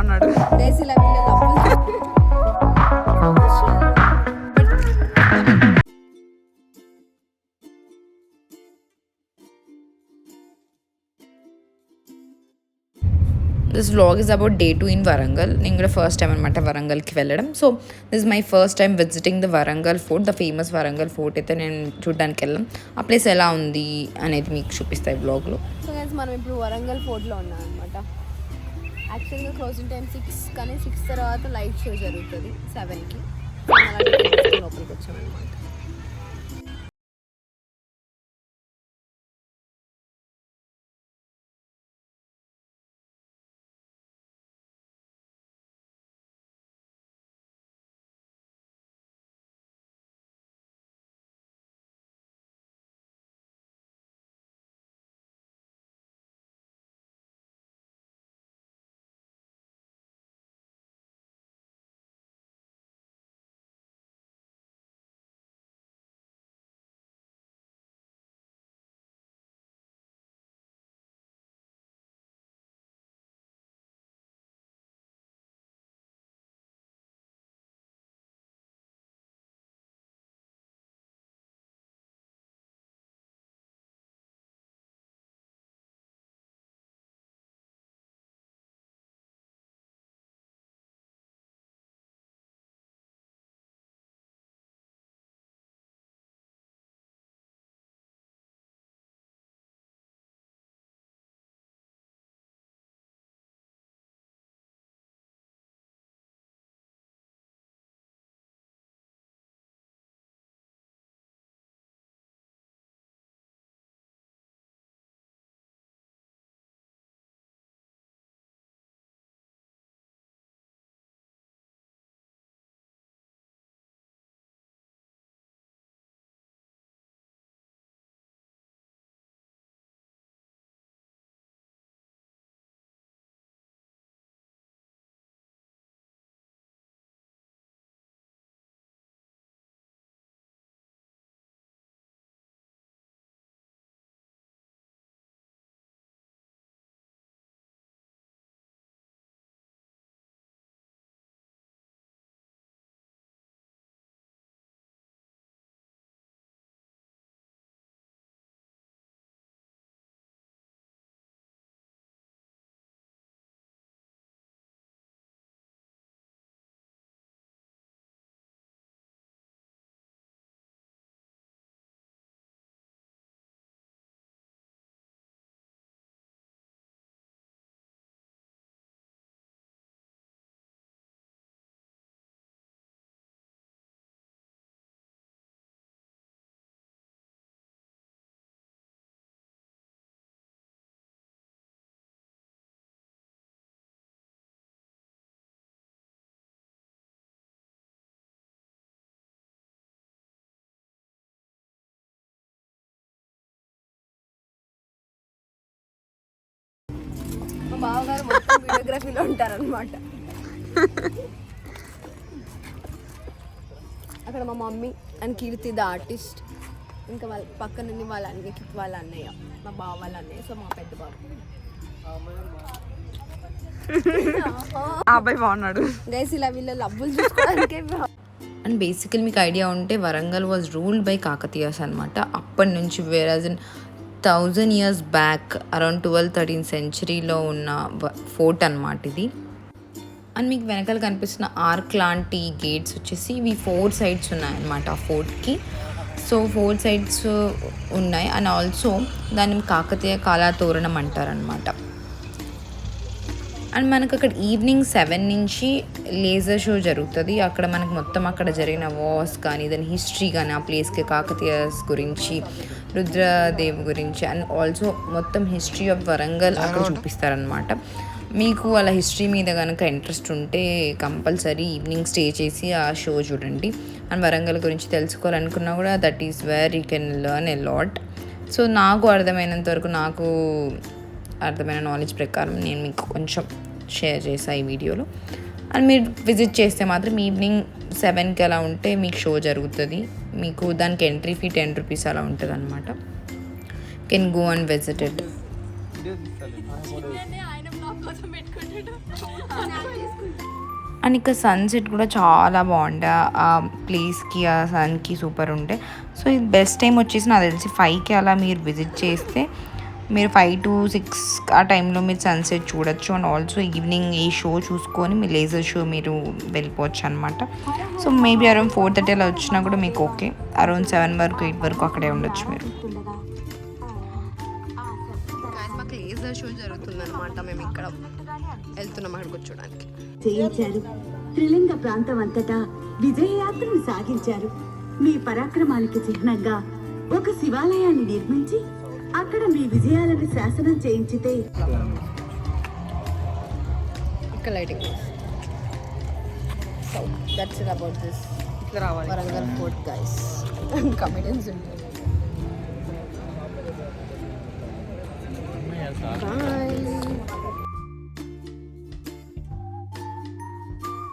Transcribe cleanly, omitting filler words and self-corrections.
బాగున్నాడు. This vlog is about day 2 in Warangal. నేను కూడా ఫస్ట్ టైం అనమాట వరంగల్కి వెళ్ళడం. So this my first time visiting the Warangal fort, the famous Warangal fort అయితే నేను చూడడానికి వెళ్ళాం. ఆ ప్లేస్ ఎలా ఉంది అనేది మీకు చూపిస్తాయి బ్లాగ్లో. సో గైస్ మనం ఇప్పుడు వరంగల్ ఫోర్ట్లో ఉన్నాం అనమాట. యాక్చువల్గా క్లోజింగ్ టైం 6, కానీ 6 తర్వాత లైట్ షో జరుగుతుంది 7కి. లోపలికి వచ్చామన్నమాట. మా బావగారు మొత్తం వీడియోగ్రఫీలో ఉంటారనమాట. అక్కడ మా mummy and Keerthi the artist, ఇంకా వాళ్ళ పక్క నుండి వాళ్ళ అన్నయ్యకి వాళ్ళ అన్నయ్య, మా బావ వాళ్ళ అన్నయ్య, సో మా పెద్ద బాబు. అబ్బాయి బాగున్నాడు. గైస్ ఇలా వీళ్ళ లవ్వులు చూసుకోవడానికే. అండ్ బేసికల్ మీకు ఐడియా ఉంటే Warangal was ruled by Kakatiyas అనమాట. అప్పటి నుంచి వేరాజ్ in 1000 years back around 12th-13th centuryలో ఉన్న ఫోర్ట్ అనమాట ఇది. అండ్ మీకు వెనకాల కనిపిస్తున్న ఆర్క్ లాంటి గేట్స్ వచ్చేసి ఇవి 4 sides ఉన్నాయన్నమాట ఆ ఫోర్ట్కి. సో 4 sides ఉన్నాయి. అండ్ ఆల్సో దాన్ని కాకతీయ కాలాతోరణం అంటారనమాట. అండ్ మనకు అక్కడ ఈవినింగ్ 7 నుంచి లేజర్ షో జరుగుతుంది. అక్కడ మనకు మొత్తం అక్కడ జరిగిన వార్స్ కానీ దాని హిస్టరీ కానీ ఆ ప్లేస్కి కాకతీయస్ గురించి, రుద్రదేవ్ గురించి అండ్ ఆల్సో మొత్తం హిస్టరీ ఆఫ్ వరంగల్ అక్కడ చూపిస్తారనమాట. మీకు వాళ్ళ హిస్టరీ మీద కనుక ఇంట్రెస్ట్ ఉంటే కంపల్సరీ ఈవినింగ్ స్టే చేసి ఆ షో చూడండి. అండ్ వరంగల్ గురించి తెలుసుకోవాలనుకున్నా కూడా that is where you can learn a lot. So నాకు అర్థమైనంత వరకు, నాకు అర్థమైన నాలెడ్జ్ ప్రకారం నేను మీకు కొంచెం షేర్ చేశాను ఈ వీడియోలో. అండ్ మీరు విజిట్ చేస్తే మాత్రం ఈవినింగ్ 7కి అలా ఉంటే మీకు షో జరుగుతుంది. మీకు దానికి ఎంట్రీ ఫీ 10 rupees అలా ఉంటుంది అనమాట. Can go and visit it. ఆయన బ్లాగ్ కోసం పెట్టుకుంటాడు. అండ్ ఇక సన్సెట్ కూడా చాలా బాగుండే ఆ ప్లేస్కి ఆ సన్కి సూపర్ ఉండే. సో ఇది బెస్ట్ టైం వచ్చేసి నాకు తెలిసి 5కి అలా మీరు విజిట్ చేస్తే మీరు 5 to 6 ఆ టైంలో మీరు సన్సెట్ చూడొచ్చు. అండ్ ఆల్సో ఈవినింగ్ ఈ షో చూసుకొని మీ లేజర్ షో మీరు వెళ్ళిపోవచ్చు అనమాట. సో మేబీ అరౌండ్ 4:30 అలా వచ్చినా కూడా మీకు ఓకే. అరౌండ్ 7 వరకు 8 వరకు అక్కడే ఉండొచ్చు మీరు. మాకు లేజర్ షో జరుగుతుంది అనమాట. మేము ఇక్కడ వెళ్తున్నాం అక్కడికి వచ్చడానికి. చేయించారు. త్రిలింగ ప్రాంతం అంతటా విజయయాత్రను సాగించారు. మీ పరాక్రమానికి చిహ్నంగా ఒక శివాలయాన్ని నిర్మించి అక్కడ మీ విజయాలను శాసనం చేయించితే ఇక్కడ lighting. So that's it about this Warangal fort guys. కమిటెన్స్ ఉంటాయి.